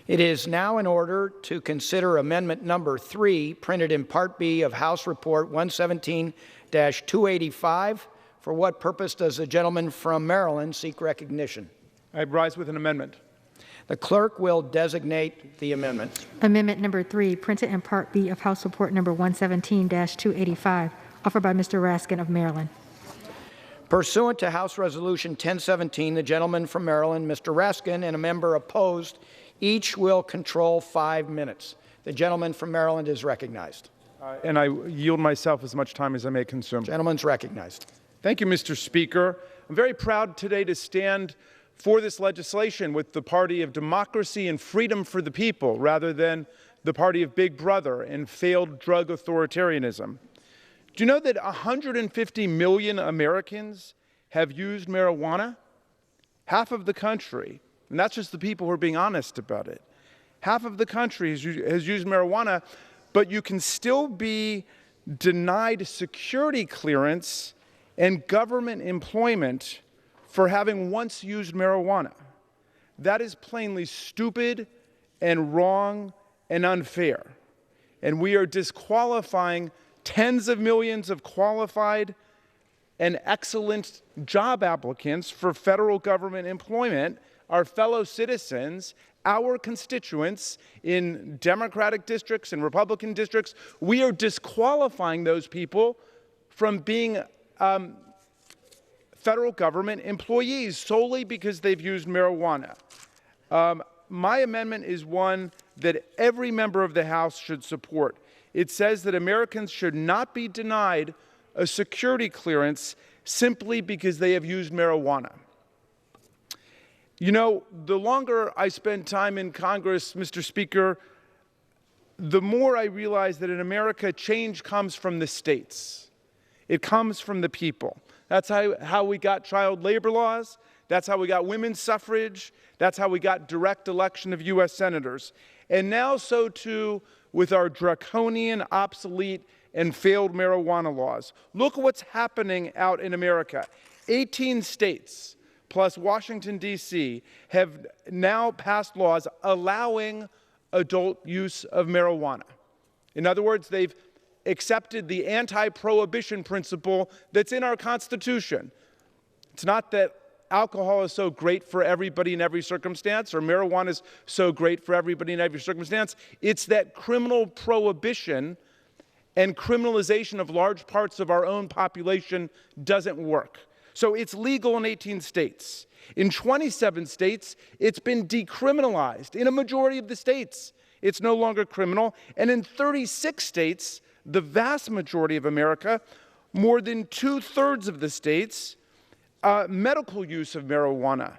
It is now in order to consider Amendment Number 3, printed in Part B of House Report 117-285. For what purpose does the gentleman from Maryland seek recognition? I rise with an amendment. The clerk will designate the amendment. Amendment Number 3, printed in Part B of House Report Number 117-285, offered by Mr. Raskin of Maryland. Pursuant to House Resolution 1017, the gentleman from Maryland, Mr. Raskin, and a member opposed, each will control 5 minutes. The gentleman from Maryland is recognized. And I yield myself as much time as I may consume. Gentleman's recognized. Thank you, Mr. Speaker. I'm very proud today to stand for this legislation with the party of democracy and freedom for the people, rather than the party of Big Brother and failed drug authoritarianism. Do you know that 150 million Americans have used marijuana? Half of the country, and that's just the people who are being honest about it. Half of the country has used marijuana, but you can still be denied security clearance and government employment for having once used marijuana. That is plainly stupid and wrong and unfair. And we are disqualifying tens of millions of qualified and excellent job applicants for federal government employment, our fellow citizens, our constituents in Democratic districts and Republican districts. We are disqualifying those people from being federal government employees solely because they've used marijuana. My amendment is one that every member of the House should support. It says that Americans should not be denied a security clearance simply because they have used marijuana. You know, the longer I spend time in Congress, Mr. Speaker, the more I realize that in America, change comes from the states. It comes from the people. That's how we got child labor laws. That's how we got women's suffrage. That's how we got direct election of U.S. senators. And now so too with our draconian, obsolete, and failed marijuana laws. Look what's happening out in America. 18 states, plus Washington, D.C., have now passed laws allowing adult use of marijuana. In other words, they've accepted the anti-prohibition principle that's in our Constitution. It's not that alcohol is so great for everybody in every circumstance, or marijuana is so great for everybody in every circumstance. It's that criminal prohibition and criminalization of large parts of our own population doesn't work. So it's legal in 18 states. In 27 states, it's been decriminalized. In a majority of the states, it's no longer criminal. And in 36 states, the vast majority of America, more than 2/3 of the states, medical use of marijuana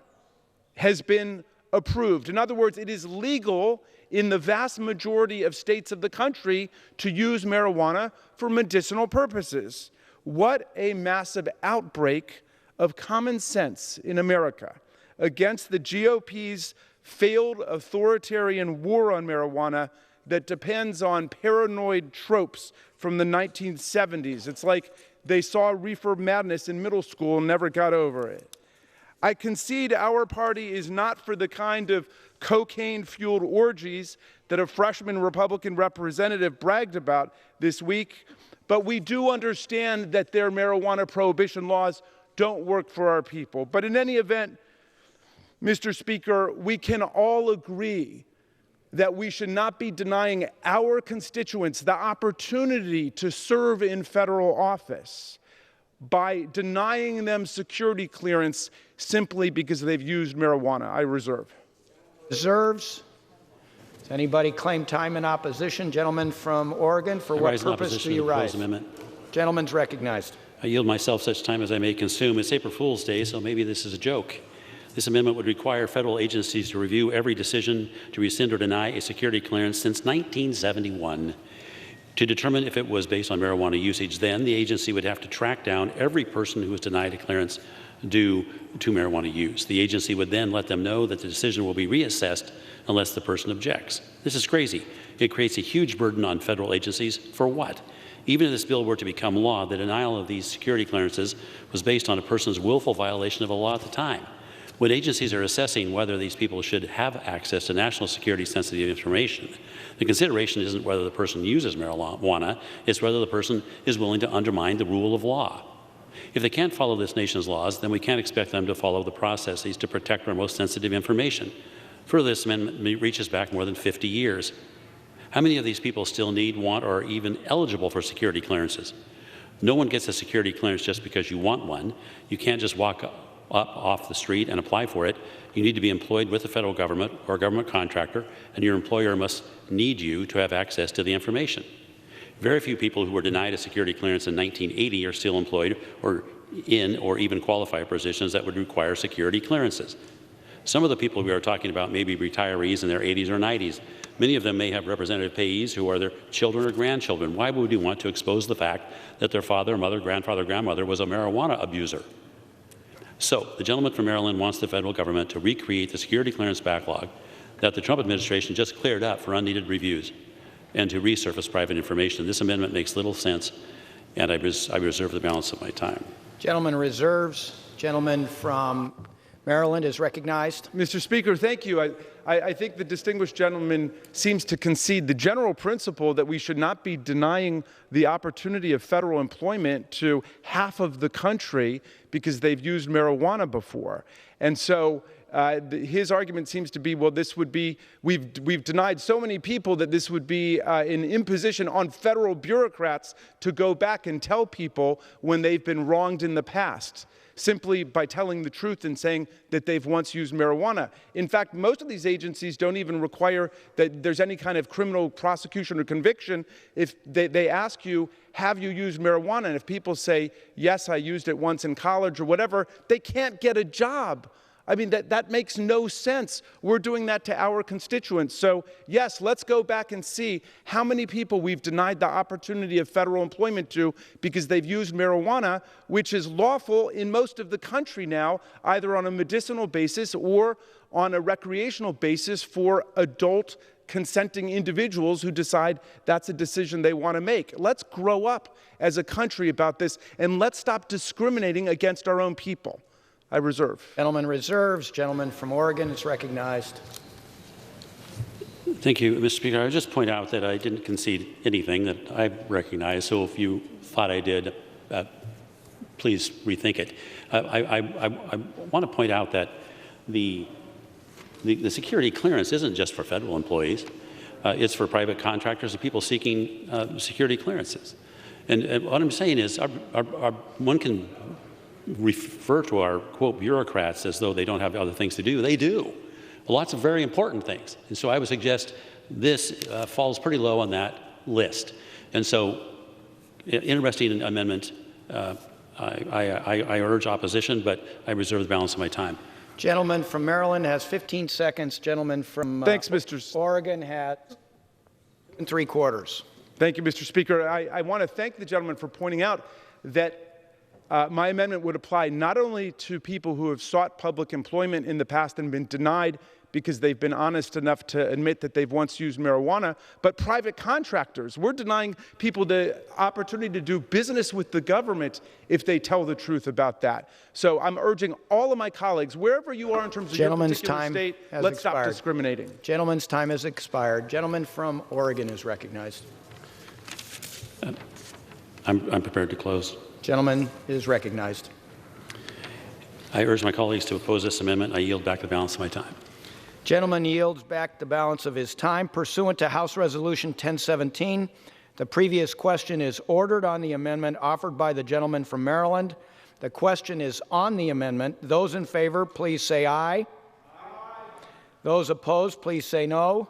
has been approved. In other words, it is legal in the vast majority of states of the country to use marijuana for medicinal purposes. What a massive outbreak of common sense in America against the GOP's failed authoritarian war on marijuana that depends on paranoid tropes from the 1970s. It's like they saw reefer madness in middle school and never got over it. I concede our party is not for the kind of cocaine-fueled orgies that a freshman Republican representative bragged about this week, but we do understand that their marijuana prohibition laws don't work for our people. But in any event, Mr. Speaker, we can all agree that we should not be denying our constituents the opportunity to serve in federal office by denying them security clearance simply because they've used marijuana. I reserve. Reserves. Does anybody claim time in opposition? Gentleman from Oregon, for what purpose do you rise? Gentleman's recognized. I yield myself such time as I may consume. It's April Fool's Day, so maybe this is a joke. This amendment would require federal agencies to review every decision to rescind or deny a security clearance since 1971. To determine if it was based on marijuana usage, then the agency would have to track down every person who was denied a clearance due to marijuana use. The agency would then let them know that the decision will be reassessed unless the person objects. This is crazy. It creates a huge burden on federal agencies. For what? Even if this bill were to become law, the denial of these security clearances was based on a person's willful violation of a law at the time. When agencies are assessing whether these people should have access to national security sensitive information, the consideration isn't whether the person uses marijuana, it's whether the person is willing to undermine the rule of law. If they can't follow this nation's laws, then we can't expect them to follow the processes to protect our most sensitive information. Further, this amendment reaches back more than 50 years. How many of these people still need, want, or are even eligible for security clearances? No one gets a security clearance just because you want one. You can't just walk up off the street and apply for it. You need to be employed with the federal government or a government contractor, and your employer must need you to have access to the information. Very few people who were denied a security clearance in 1980 are still employed or in or even qualify for positions that would require security clearances. Some of the people we are talking about may be retirees in their 80s or 90s. Many of them may have representative payees who are their children or grandchildren. Why would we want to expose the fact that their father, mother, grandfather, grandmother was a marijuana abuser? So, the gentleman from Maryland wants the federal government to recreate the security clearance backlog that the Trump administration just cleared up for unneeded reviews and to resurface private information. This amendment makes little sense, and I reserve the balance of my time. Gentleman reserves. Gentleman from Maryland is recognized. Mr. Speaker, thank you. I think the distinguished gentleman seems to concede the general principle that we should not be denying the opportunity of federal employment to half of the country because they've used marijuana before. And so his argument seems to be, well, this would be, we've denied so many people that this would be an imposition on federal bureaucrats to go back and tell people when they've been wronged in the past, simply by telling the truth and saying that they've once used marijuana. In fact, most of these agencies don't even require that there's any kind of criminal prosecution or conviction. If they ask you, have you used marijuana? And if people say, yes, I used it once in college or whatever, they can't get a job. I mean, that makes no sense. We're doing that to our constituents. So, yes, let's go back and see how many people we've denied the opportunity of federal employment to because they've used marijuana, which is lawful in most of the country now, either on a medicinal basis or on a recreational basis for adult consenting individuals who decide that's a decision they want to make. Let's grow up as a country about this, and let's stop discriminating against our own people. I reserve. Gentleman reserves. Gentleman from Oregon is recognized. Thank you, Mr. Speaker. I would just point out that I didn't concede anything that I recognize, so if you thought I did, please rethink it. I want to point out that the security clearance isn't just for federal employees. It's for private contractors and people seeking security clearances. And what I'm saying is one can refer to our, quote, bureaucrats as though they don't have other things to do. They do. Lots of very important things. And so I would suggest this falls pretty low on that list. And so, interesting amendment. I urge opposition, but I reserve the balance of my time. Gentleman from Maryland has 15 seconds. Gentleman from Thanks, Mr. Oregon has 3/4. Thank you, Mr. Speaker. I want to thank the gentleman for pointing out that my amendment would apply not only to people who have sought public employment in the past and been denied because they've been honest enough to admit that they've once used marijuana, but private contractors. We're denying people the opportunity to do business with the government if they tell the truth about that. So I'm urging all of my colleagues, wherever you are in terms of your particular state, let's stop discriminating. Gentleman's time has expired. Gentleman from Oregon is recognized. I'm prepared to close. Gentleman is recognized. I urge my colleagues to oppose this amendment. I yield back the balance of my time. Gentleman yields back the balance of his time. Pursuant to House Resolution 1017, the previous question is ordered on the amendment offered by the gentleman from Maryland. The question is on the amendment. Those in favor, please say aye. Aye. Those opposed, please say no.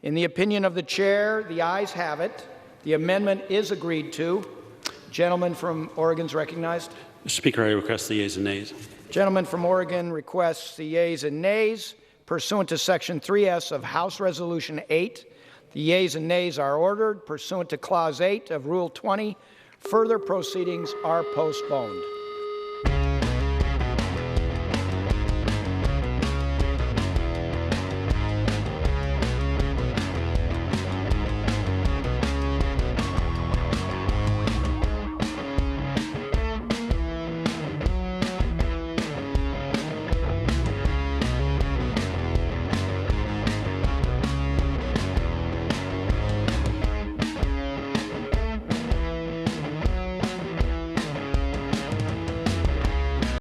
In the opinion of the chair, the ayes have it. The amendment is agreed to. Gentleman from Oregon is recognized. Mr. Speaker, I request the yeas and nays. Gentleman from Oregon requests the yeas and nays. Pursuant to Section 3S of House Resolution 8, the yeas and nays are ordered. Pursuant to Clause 8 of Rule 20, further proceedings are postponed.